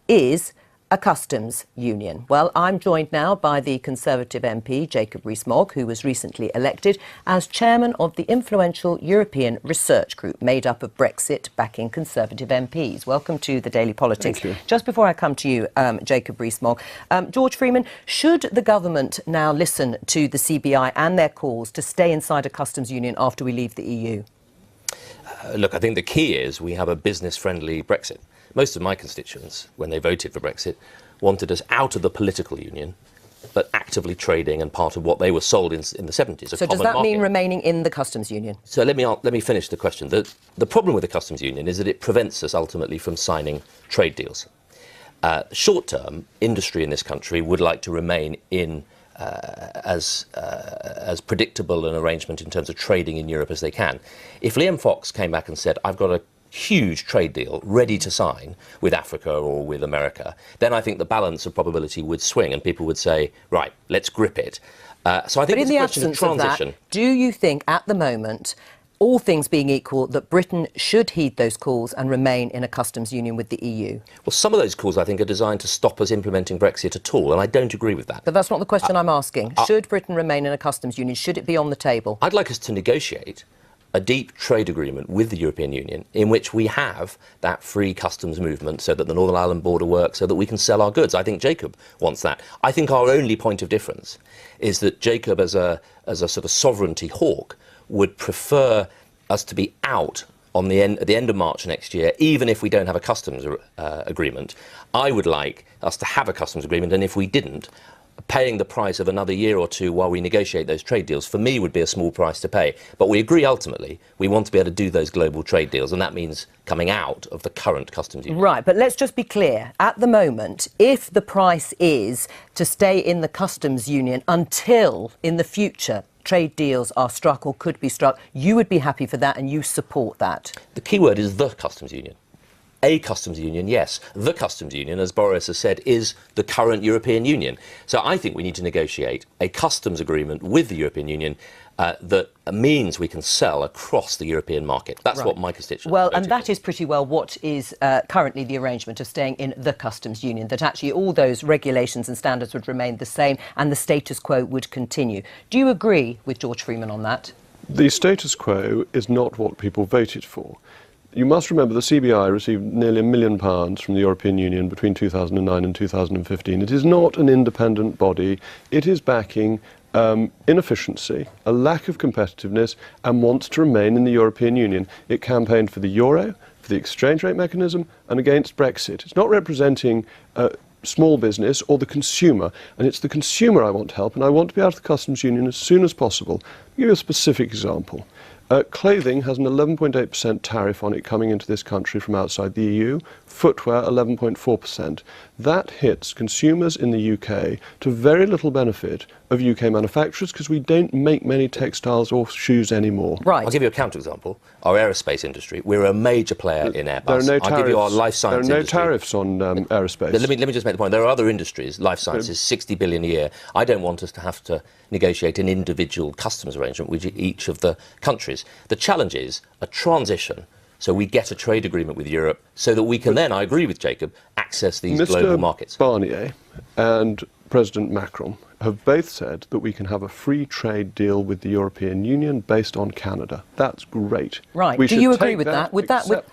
is a customs union? Well, I'm joined now by the Conservative MP, Jacob Rees-Mogg, who was recently elected as chairman of the influential European Research Group made up of Brexit-backing Conservative MPs. Welcome to the Daily Politics. Thank you. Just before I come to you, Jacob Rees-Mogg, George Freeman, should the government now listen to the CBI and their calls to stay inside a customs union after we leave the EU? Look, I think the key is we have a business-friendly Brexit. Most of my constituents, when they voted for Brexit, wanted us out of the political union, but actively trading and part of what they were sold in the 70s. So does that mean remaining in the customs union? So let me finish the question. The problem with the customs union is that it prevents us ultimately from signing trade deals. Short-term, industry in this country would like to remain in as predictable an arrangement in terms of trading in Europe as they can. If Liam Fox came back and said, I've got a huge trade deal ready to sign with Africa or with America, then I think the balance of probability would swing and people would say, right, let's grip it. So I think it's a question of transition. Do you think at the moment, all things being equal, that Britain should heed those calls and remain in a customs union with the EU? Well, some of those calls, I think, are designed to stop us implementing Brexit at all, and I don't agree with that. But that's not the question I'm asking. Should Britain remain in a customs union? Should it be on the table? I'd like us to negotiate a deep trade agreement with the European Union in which we have that free customs movement so that the Northern Ireland border works, so that we can sell our goods. I think Jacob wants that. I think our only point of difference is that Jacob, as a sort of sovereignty hawk, would prefer us to be out at the end of March next year, even if we don't have a customs agreement. I would like us to have a customs agreement, and if we didn't, paying the price of another year or two while we negotiate those trade deals, for me, would be a small price to pay. But we agree ultimately we want to be able to do those global trade deals, and that means coming out of the current customs union. Right, but let's just be clear. At the moment, if the price is to stay in the customs union until in the future trade deals are struck or could be struck, you would be happy for that and you support that? The key word is the customs union. A customs union, yes. The customs union, as Boris has said, is the current European Union. So I think we need to negotiate a customs agreement with the European Union that means we can sell across the European market. That's what my constituents Well, and that is pretty well what is currently the arrangement of staying in the customs union, that actually all those regulations and standards would remain the same and the status quo would continue. Do you agree with George Freeman on that? The status quo is not what people voted for. You must remember the CBI received nearly £1 million from the European Union between 2009 and 2015. It is not an independent body. It is backing inefficiency, a lack of competitiveness, and wants to remain in the European Union. It campaigned for the euro, for the exchange rate mechanism, and against Brexit. It's not representing small business or the consumer, and it's the consumer I want to help, and I want to be out of the customs union as soon as possible. I'll give you a specific example. Clothing has an 11.8% tariff on it coming into this country from outside the EU, footwear 11.4%. That hits consumers in the UK to very little benefit of UK manufacturers because we don't make many textiles or shoes anymore. Right. I'll give you a counterexample. Our aerospace industry, we're a major player in Airbus. There are no tariffs. I'll give you our life science There are no industry. tariffs on aerospace. Let me just make the point. There are other industries, life sciences, 60 billion a year. I don't want us to have to negotiate an individual customs arrangement with each of the countries. The challenge is a transition, so we get a trade agreement with Europe so that we can then, I agree with Jacob, access these global markets. Mr. Barnier and President Macron have both said that we can have a free trade deal with the European Union based on Canada. That's great. Right. We Do you agree with that?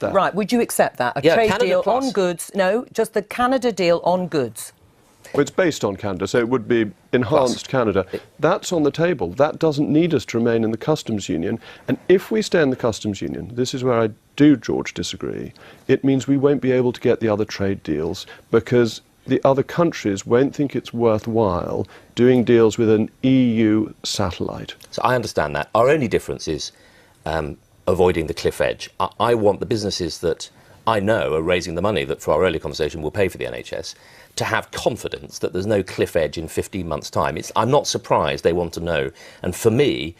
Right. Would you accept that? A trade Canada deal plus. on goods? No, just the Canada deal on goods. Well, it's based on Canada, so it would be enhanced Canada. That's on the table. That doesn't need us to remain in the customs union. And if we stay in the customs union, this is where I do, George, disagree, it means we won't be able to get the other trade deals because the other countries won't think it's worthwhile doing deals with an EU satellite. So I understand that. Our only difference is avoiding the cliff edge. I want the businesses that I know are raising the money that, for our earlier conversation, will pay for the NHS, to have confidence that there's no cliff edge in 15 months' time. I'm not surprised they want to know. And for me,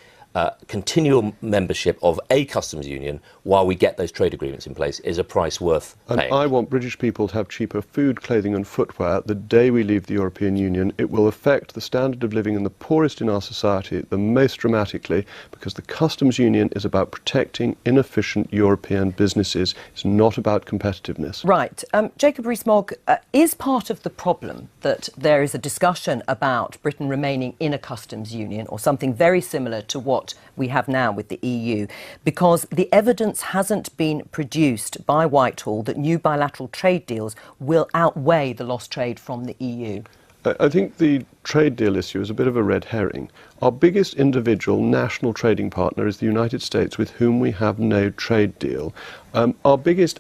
continual membership of a customs union while we get those trade agreements in place is a price worth and paying. I want British people to have cheaper food, clothing and footwear the day we leave the European Union. It will affect the standard of living in the poorest in our society the most dramatically, because the customs union is about protecting inefficient European businesses. It's not about competitiveness. Right. Jacob Rees-Mogg, is part of the problem that there is a discussion about Britain remaining in a customs union or something very similar to what we have now with the EU, because the evidence hasn't been produced by Whitehall that new bilateral trade deals will outweigh the lost trade from the EU? I think the trade deal issue is a bit of a red herring. Our biggest individual national trading partner is the United States, with whom we have no trade deal. Our biggest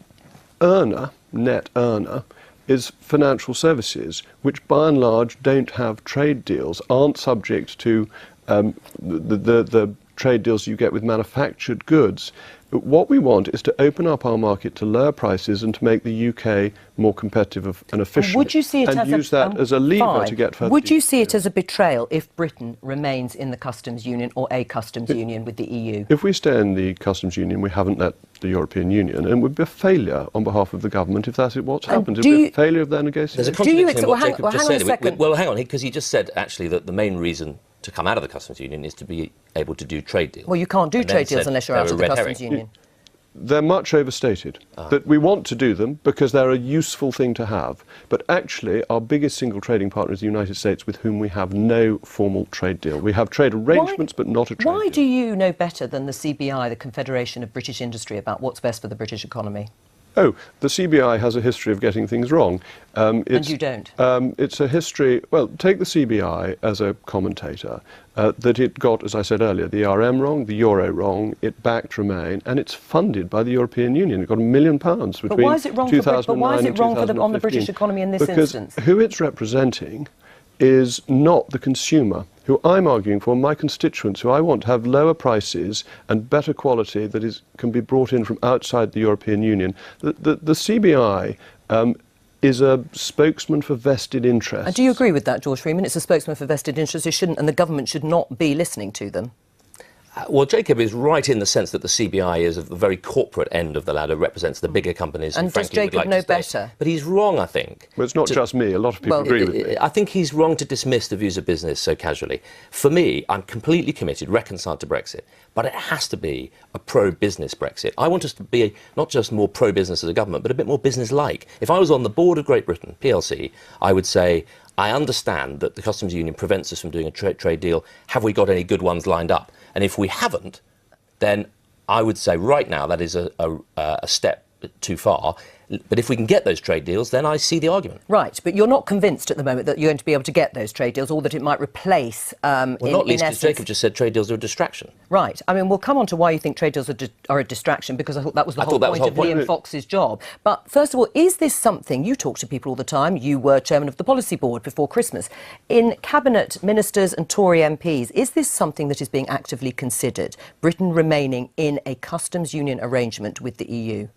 earner, net earner, is financial services, which by and large don't have trade deals, aren't subject to the trade deals you get with manufactured goods. What we want is to open up our market to lower prices and to make the UK more competitive and efficient. Would you see it and as use that as a lever to get further? Would you see it as a betrayal if Britain remains in the customs union or a customs union with the EU? If we stay in the customs union, we haven't let the European Union, and it would be a failure on behalf of the government if that's what's happened. It would be a failure of their negotiations. There's a contradiction in what hang Jacob just on a said. second. Well, hang on, because he just said actually that the main reason to come out of the customs union is to be able to do trade deals. Well, you can't do And trade then deals said unless you're they out were of the red customs herring. union. They're much overstated. That we want to do them because they're a useful thing to have. But actually, our biggest single trading partner is the United States, with whom we have no formal trade deal. We have trade arrangements, but not a trade deal. Why do you know better than the CBI, the Confederation of British Industry, about what's best for the British economy? Oh, the CBI has a history of getting things wrong. And you don't? It's a history, well, take the CBI as a commentator, that it got, as I said earlier, the RM wrong, the Euro wrong, it backed Remain, and it's funded by the European Union. It got £1 million between 2009 but why is it wrong and 2015. but why is it wrong on the British economy in this instance? Because who it's representing is not the consumer, who I'm arguing for, my constituents, who I want to have lower prices and better quality that can be brought in from outside the European Union. The CBI is a spokesman for vested interests. And do you agree with that, George Freeman? It's a spokesman for vested interests. It shouldn't, and the government should not be listening to them. Well, Jacob is right in the sense that the CBI is at the very corporate end of the ladder, represents the bigger companies. And does frankly, Jacob would like know to stay. better? But he's wrong, I think. Well, it's not just me. A lot of people agree with me. I think he's wrong to dismiss the views of business so casually. For me, I'm completely committed, reconciled to Brexit, but it has to be a pro-business Brexit. I want us to be not just more pro-business as a government, but a bit more business-like. If I was on the board of Great Britain, PLC, I would say, I understand that the customs union prevents us from doing a trade deal. Have we got any good ones lined up? And if we haven't, then I would say right now that is a step too far. But if we can get those trade deals, then I see the argument. Right, but you're not convinced at the moment that you're going to be able to get those trade deals, or that it might replace, well, not least because Jacob just said trade deals are a distraction. Right. I mean, we'll come on to why you think trade deals are a distraction, because I thought that was the whole point of Liam Fox's job. But first of all, is this something, you talk to people all the time, you were chairman of the policy board before Christmas, in cabinet ministers and Tory MPs, is this something that is being actively considered, Britain remaining in a customs union arrangement with the EU?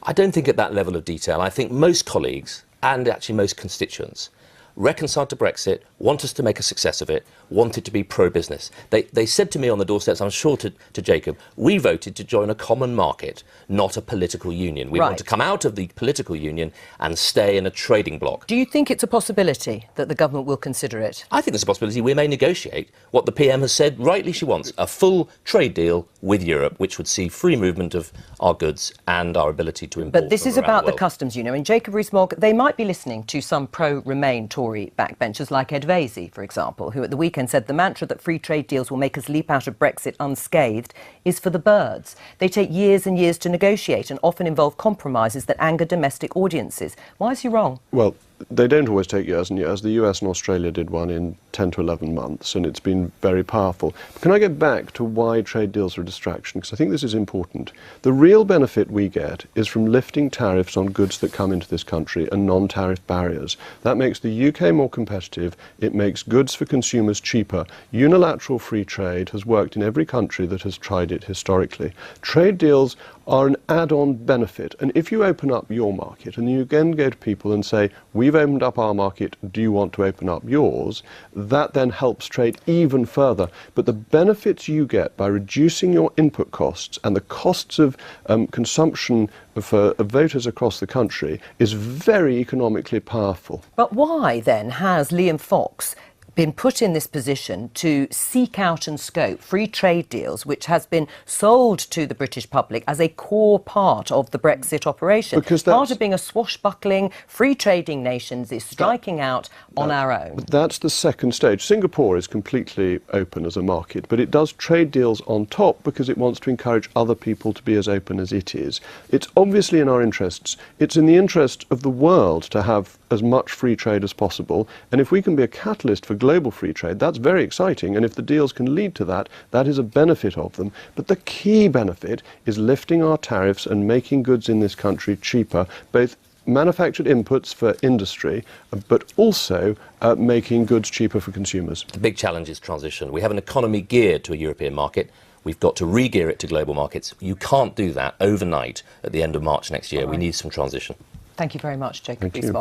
I don't think at that level of detail. I think most colleagues, and actually most constituents, reconciled to Brexit, want us to make a success of it, want it to be pro-business. They said to me on the doorsteps, I'm sure to Jacob, we voted to join a common market, not a political union. We want to come out of the political union and stay in a trading bloc. Do you think it's a possibility that the government will consider it? I think there's a possibility we may negotiate what the PM has said rightly she wants, a full trade deal with Europe, which would see free movement of our goods and our ability to import. But this is about the customs union. And Jacob Rees-Mogg, they might be listening to some pro-Remain Tory backbenchers like Ed Vaizey, for example, who at the weekend said the mantra that free trade deals will make us leap out of Brexit unscathed is for the birds. They take years and years to negotiate and often involve compromises that anger domestic audiences. Why is he wrong? Well, they don't always take years and years. The US and Australia did one in 10 to 11 months, and it's been very powerful. But can I get back to why trade deals are a distraction? Because I think this is important. The real benefit we get is from lifting tariffs on goods that come into this country and non-tariff barriers. That makes the UK more competitive. It makes goods for consumers cheaper. Unilateral free trade has worked in every country that has tried it historically. Trade deals are an add-on benefit. And if you open up your market and you again go to people and say, we we've opened up our market, do you want to open up yours? That then helps trade even further. But the benefits you get by reducing your input costs and the costs of consumption for voters across the country is very economically powerful. But why then has Liam Fox been put in this position to seek out and scope free trade deals, which has been sold to the British public as a core part of the Brexit operation? Because part of being a swashbuckling, free trading nation is striking out on our own. That's the second stage. Singapore is completely open as a market, but it does trade deals on top because it wants to encourage other people to be as open as it is. It's obviously in our interests. It's in the interest of the world to have as much free trade as possible. And if we can be a catalyst for global free trade, that's very exciting. And if the deals can lead to that, that is a benefit of them. But the key benefit is lifting our tariffs and making goods in this country cheaper, both manufactured inputs for industry, but also making goods cheaper for consumers. The big challenge is transition. We have an economy geared to a European market. We've got to re-gear it to global markets. You can't do that overnight at the end of March next year. We need some transition. Thank you very much, Jacob Rees-Mogg.